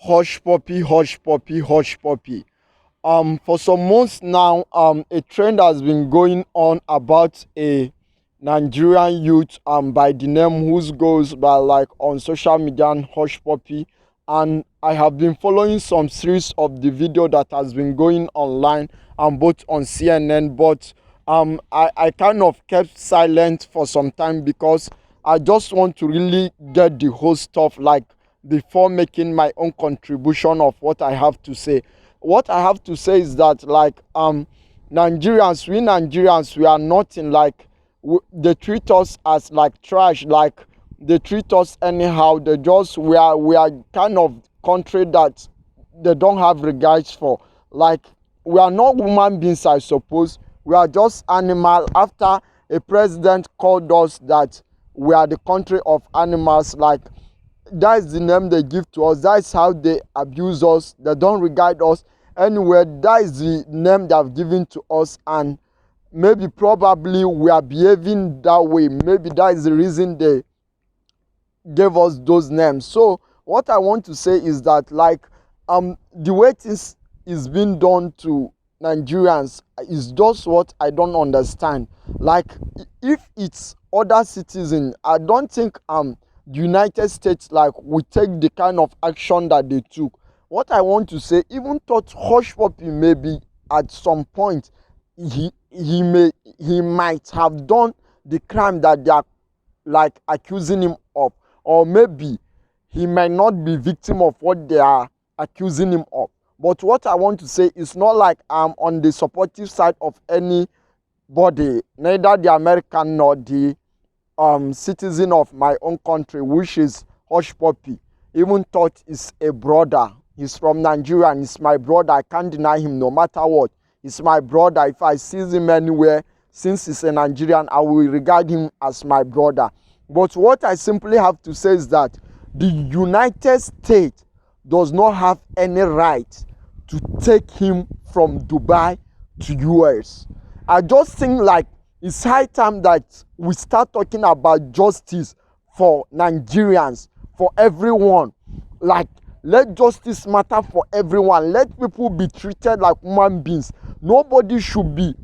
Hush puppy, hush puppy, hush puppy. For some months now, a trend has been going on about a Nigerian youth by the name whose goes by like on social media and hush puppy, and I have been following some series of the video that has been going online both on CNN, but I kind of kept silent for some time because I just want to really get the whole stuff like before making my own contribution of what I have to say. What I have to say is that like Nigerians, we are nothing like they treat us as like trash, like they treat us anyhow. We are kind of country that they don't have regards for. Like we are not human beings, I suppose. We are just animal. After a president called us that we are the country of animals, like that is the name they give to us. That is how they abuse us. They don't regard us anywhere. That is the name they have given to us, and maybe probably we are behaving that way. Maybe that is the reason they gave us those names. So what I want to say is that like the way things is being done to Nigerians is just what I don't understand. Like if it's other citizens, I don't think the United States like we take the kind of action that they took. What I want to say, even thought Hush Puppy maybe at some point he might have done the crime that they are like accusing him of, or maybe he might not be victim of what they are accusing him of. But what I want to say is not like I'm on the supportive side of anybody, neither the American nor the citizen of my own country, which is Hush Puppy. Even thought is a brother. He's from Nigeria and he's my brother. I can't deny him no matter what. He's my brother. If I see him anywhere, since he's a Nigerian, I will regard him as my brother. But what I simply have to say is that the United States does not have any right to take him from Dubai to US. I just think like it's high time that we start talking about justice for Nigerians, for everyone. Like let justice matter for everyone. Let people be treated like human beings. Nobody should be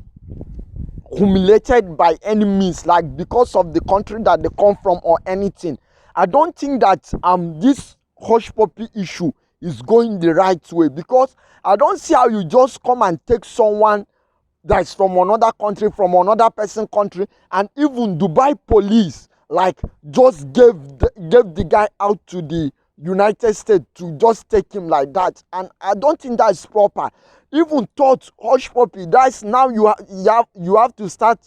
humiliated by any means, like because of the country that they come from or anything. I don't think that this Hush Puppy issue is going the right way, because I don't see how you just come and take someone that's from another country, from another person country, and even Dubai police like just gave the guy out to the United States to just take him like that, and I don't think that is proper. Even thought Hush Puppy, that's now you have to start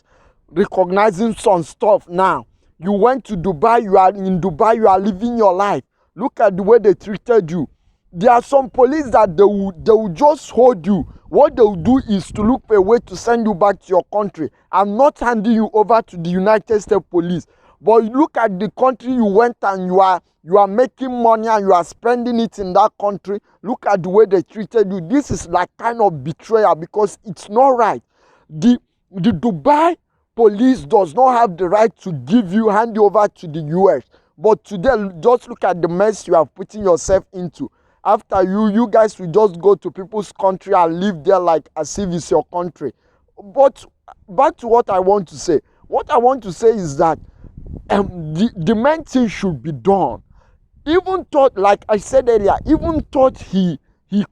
recognizing some stuff now. You went to Dubai, you are in Dubai, you are living your life. Look at the way they treated you. There are some police that they will just hold you. What they will do is to look for a way to send you back to your country. I'm not handing you over to the United States police. But look at the country you went and you are making money and you are spending it in that country. Look at the way they treated you. This is like kind of betrayal, because it's not right. The Dubai police does not have the right to hand you over to the US. But today, just look at the mess you are putting yourself into. After you guys will just go to people's country and live there like as if it's your country. But back to what I want to say. What I want to say is that the main thing should be done. Even thought, like I said earlier, even thought he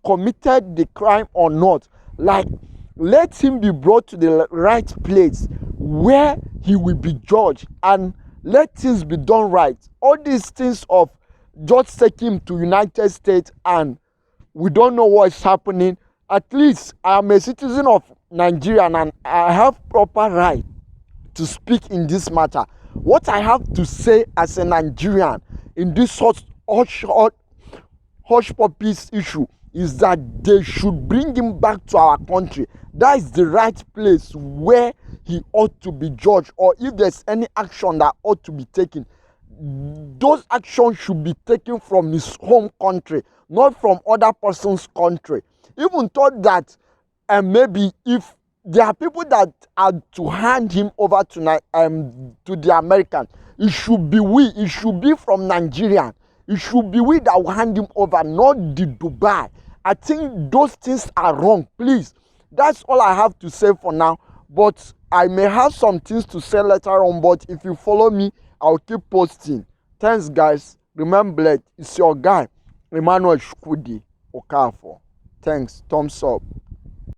committed the crime or not, like let him be brought to the right place where he will be judged, and let things be done right. All these things of just take him to United States and we don't know what is happening. At least I am a citizen of Nigeria and I have proper right to speak in this matter. What I have to say as a Nigerian in this hush puppies issue is that they should bring him back to our country. That is the right place where he ought to be judged, or if there's any action that ought to be taken, those actions should be taken from his home country, not from other person's country. Even thought that maybe if there are people that are to hand him over to the American, it should be from Nigerian. It should be we that will hand him over, not the Dubai. I think those things are wrong. Please, that's all I have to say for now. But I may have some things to say later on. But if you follow me, I'll keep posting. Thanks, guys. Remember, it's your guy, Emmanuel Shukudi Okafor. Thanks. Thumbs up.